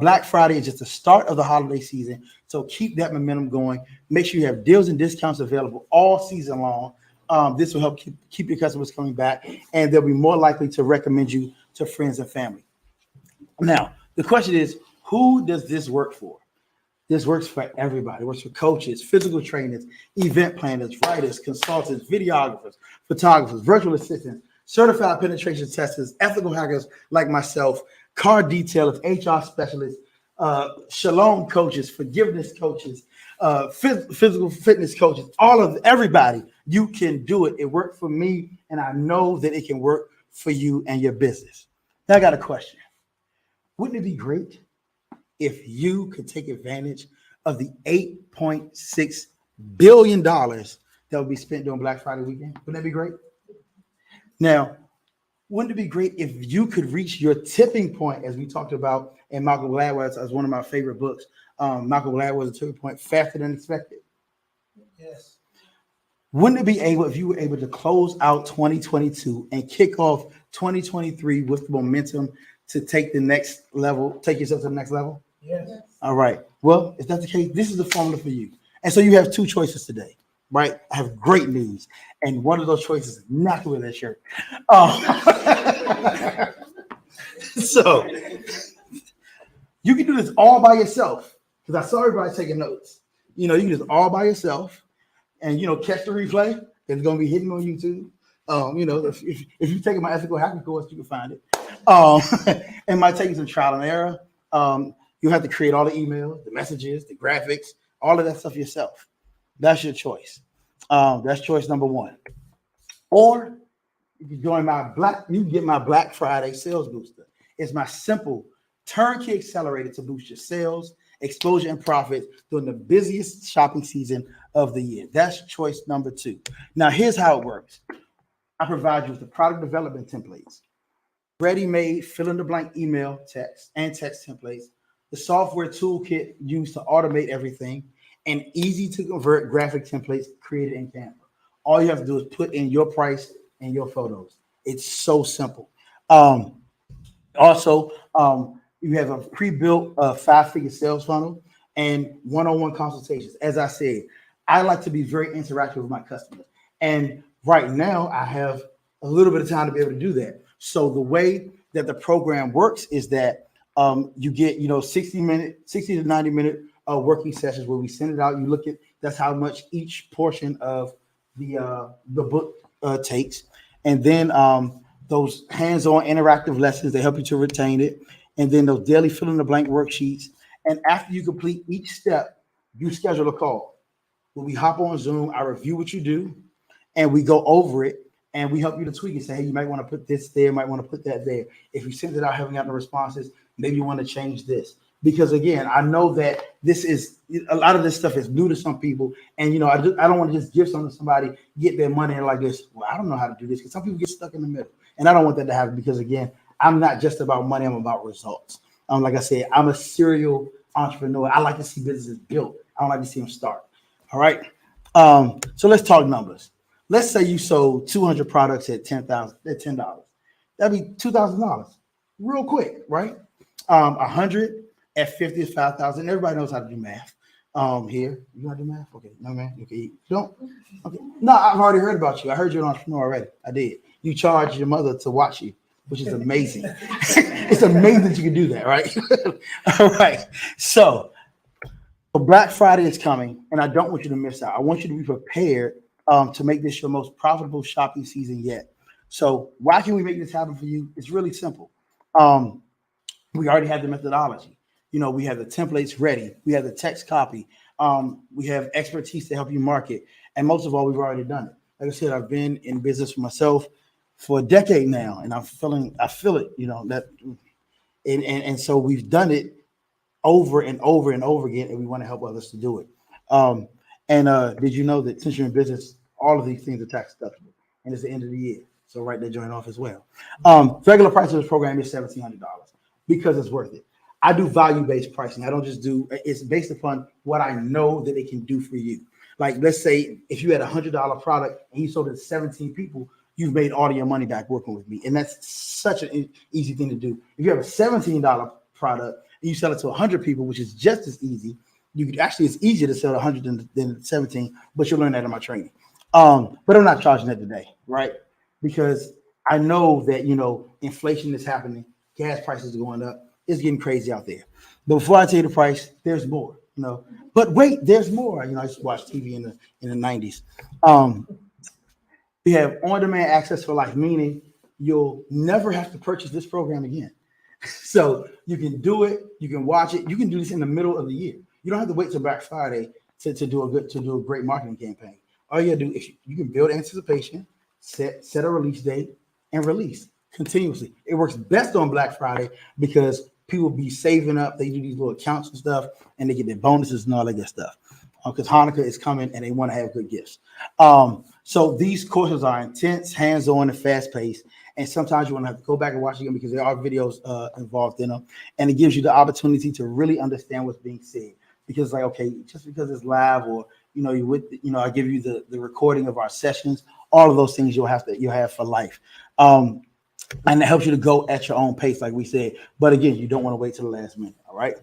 Black Friday is just the start of the holiday season, so keep that momentum going. Make sure you have deals and discounts available all season long. This will help keep your customers coming back, and they'll be more likely to recommend you to friends and family. Now, the question is, who does this work for? This works for everybody. It works for coaches, physical trainers, event planners, writers, consultants, videographers, photographers, virtual assistants, certified penetration testers, ethical hackers like myself, car detailers, HR specialists, shalom coaches, forgiveness coaches, physical fitness coaches, everybody. You can do it. It worked for me, and I know that it can work for you and your business. Now I got a question. Wouldn't it be great if you could take advantage of the $8.6 billion that will be spent during Black Friday weekend? Wouldn't that be great? Now, wouldn't it be great if you could reach your tipping point, as we talked about in Malcolm Gladwell, as one of my favorite books? Malcolm Gladwell's tipping point, faster than expected. Yes. Wouldn't it be able if you were able to close out 2022 and kick off 2023 with the momentum to take the next level, take yourself to the next level? Yes. All right. Well, if that's the case, this is the formula for you. And so you have two choices today, right? I have great news. And one of those choices is not to wear that shirt. So you can do this all by yourself because I saw everybody taking notes. You know, you can do this all by yourself and, catch the replay. It's going to be hidden on YouTube. If you're taking my ethical hacking course, you can find it. It might take you some trial and error. You have to create all the emails, the messages, the graphics, all of that stuff yourself. That's your choice. That's choice number one. Or you can join you can get my Black Friday sales booster. It's my simple turnkey accelerator to boost your sales, exposure, and profits during the busiest shopping season of the year. That's choice number two. Now, here's how it works. I provide you with the product development templates, ready-made fill-in-the-blank email, text templates, the software toolkit used to automate everything, and easy-to-convert graphic templates created in Canva. All you have to do is put in your price and your photos. It's so simple. Also, you have a pre-built 5-figure sales funnel and one-on-one consultations. As I said, I like to be very interactive with my customers. And right now, I have a little bit of time to be able to do that. So the way that the program works is that you get 60 to 90 minute working sessions where we send it out. You look at that's how much each portion of the book takes, and then those hands-on interactive lessons that help you to retain it, and then those daily fill-in-the-blank worksheets. And after you complete each step, you schedule a call. When we hop on Zoom, I review what you do, and we go over it. And we help you to tweak and say, hey, you might want to put this there, might want to put that there. If you send it out, haven't gotten the responses, maybe you want to change this. Because again, I know that a lot of this stuff is new to some people. And, I don't want to just give something to somebody, get their money and like this. Well, I don't know how to do this because some people get stuck in the middle. And I don't want that to happen because, again, I'm not just about money. I'm about results. Like I said, I'm a serial entrepreneur. I like to see businesses built. I don't like to see them start. All right. So let's talk numbers. Let's say you sold 200 products at $10. That'd be $2,000 real quick, right? 100 at 50 is 5,000. Everybody knows how to do math. Here, you want to do math? Okay, no man. Okay, you don't. Okay, no, I've already heard about you. I heard you're an entrepreneur already. I did. You charge your mother to watch you, which is amazing. It's amazing that you can do that, right? All right. So Black Friday is coming, and I don't want you to miss out. I want you to be prepared to make this your most profitable shopping season yet. So why can we make this happen for you? It's really simple. We already have the methodology. We have the templates ready. We have the text copy. We have expertise to help you market. And most of all, we've already done it. Like I said, I've been in business for myself for a decade now, and I feel it, that, and so we've done it over and over and over again, and we want to help others to do it. Um, did you know that since you're in business, all of these things are tax deductible, and it's the end of the year, so write that joint off as well. Regular price of this program is $1,700 because it's worth it. I do value-based pricing. I don't just do. It's based upon what I know that it can do for you. Like, let's say if you had $100 product and you sold it to 17 people, you've made all of your money back working with me, and that's such an easy thing to do. If you have a $17 product and you sell it to 100 people, which is just as easy. It's easier to sell 100 than 17, but you'll learn that in my training. But I'm not charging that today, right? Because I know that, inflation is happening, gas prices are going up, it's getting crazy out there. But before I tell you the price, there's more, But wait, there's more. I used to watch TV in the 90s. We have on-demand access for life, meaning you'll never have to purchase this program again. So you can do it, you can watch it, you can do this in the middle of the year. You don't have to wait till Black Friday to do a great marketing campaign. All you gotta do is you can build anticipation, set a release date, and release continuously. It works best on Black Friday because people be saving up, they do these little accounts and stuff, and they get their bonuses and all that good stuff. Because Hanukkah is coming and they want to have good gifts. So these courses are intense, hands-on, and fast-paced. And sometimes you want to have to go back and watch them because there are videos involved in them. And it gives you the opportunity to really understand what's being said. Because okay, just because it's live or, I give you the recording of our sessions, all of those things you'll have for life. And it helps you to go at your own pace, like we said. But again, you don't want to wait till the last minute, all right?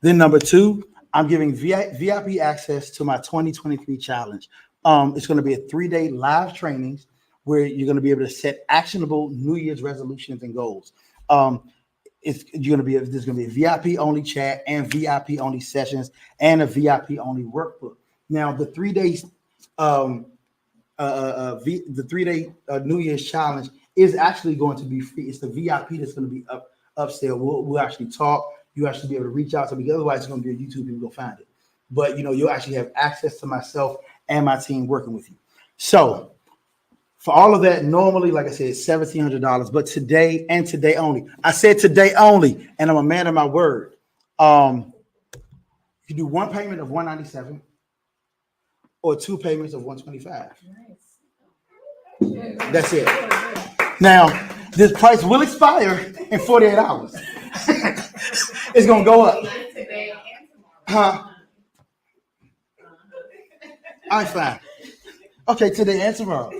Then number 2, I'm giving VIP access to my 2023 challenge. It's going to be a 3-day live trainings where you're going to be able to set actionable New Year's resolutions and goals. There's going to be a VIP only chat and VIP only sessions and a VIP only workbook. Now the 3 days, the 3-day New Year's challenge is actually going to be free. It's the VIP that's going to be upstairs. We'll actually talk. You actually be able to reach out to me. Otherwise, it's going to be on YouTube and you go find it. But you'll actually have access to myself and my team working with you. So for all of that, normally, like I said, it's $1,700. But today and today only. I said today only, and I'm a man of my word. You can do one payment of $197 or 2 payments of $125. Nice. That's it. Now, this price will expire in 48 hours. It's gonna go up. Huh? I'm fine. Okay, today and tomorrow.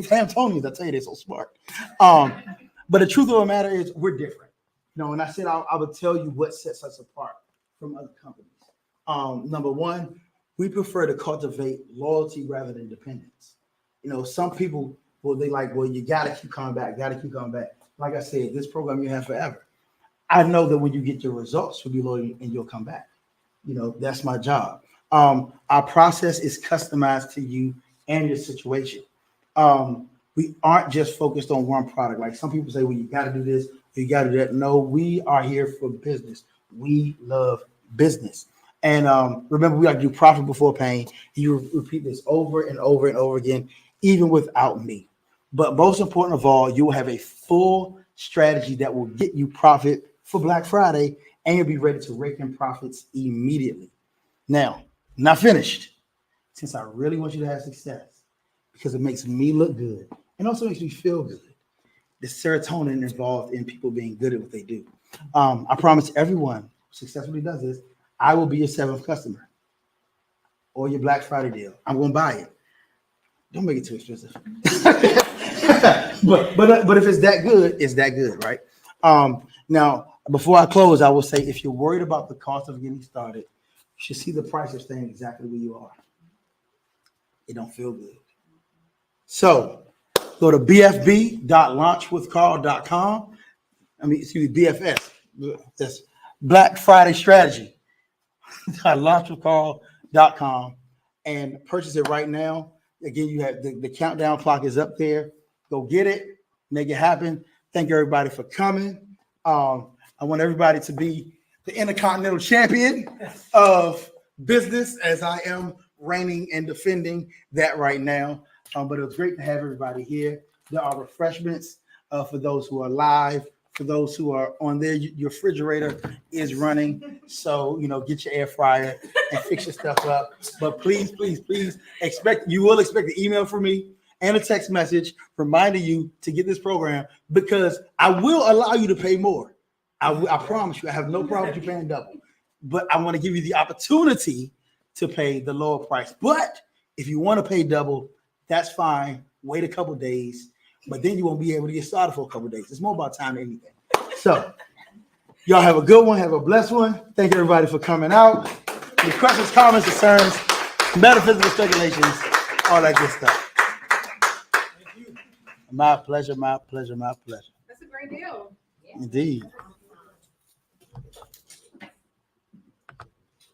Sam told me that. I tell you, they're so smart. But the truth of the matter is, we're different. And I said I would tell you what sets us apart from other companies. Number 1, we prefer to cultivate loyalty rather than dependence. Some people, you gotta keep coming back. Like I said, this program you have forever. I know that when you get your results, you'll be loyal and you'll come back. That's my job. Our process is customized to you and your situation. We aren't just focused on one product. Like some people say, well, you got to do this, you got to do that. No, we are here for business. We love business. And remember, we like to do profit before pain. You repeat this over and over and over again, even without me. But most important of all, you will have a full strategy that will get you profit for Black Friday, and you'll be ready to rake in profits immediately. Now, not finished, since I really want you to have success, because it makes me look good and also makes me feel good. The serotonin involved in people being good at what they do. I promise everyone who successfully does this, I will be your 7th customer or your Black Friday deal. I'm going to buy it. Don't make it too expensive. but if it's that good, it's that good, right? Now, before I close, I will say, if you're worried about the cost of getting started, you should see the price of staying exactly where you are. It don't feel good. So go to bfb.launchwithcarl.com. BFS. That's Black Friday Strategy. launchwithcarl.com and purchase it right now. Again, you have the countdown clock is up there. Go get it, make it happen. Thank you, everybody, for coming. I want everybody to be the Intercontinental Champion of business, as I am reigning and defending that right now. But it was great to have everybody here. There are refreshments for those who are live. For those who are on there, your refrigerator is running. So, get your air fryer and fix your stuff up. But please, please, please you will expect an email from me and a text message reminding you to get this program, because I will allow you to pay more. I promise you, I have no problem with you paying double. But I want to give you the opportunity to pay the lower price. But if you want to pay double, that's fine. Wait a couple days. But then you won't be able to get started for a couple days. It's more about time than anything. So, y'all have a good one. Have a blessed one. Thank everybody for coming out. Any questions, comments, concerns, metaphysical speculations, all that good stuff. My pleasure, my pleasure, my pleasure. That's a great deal. Indeed.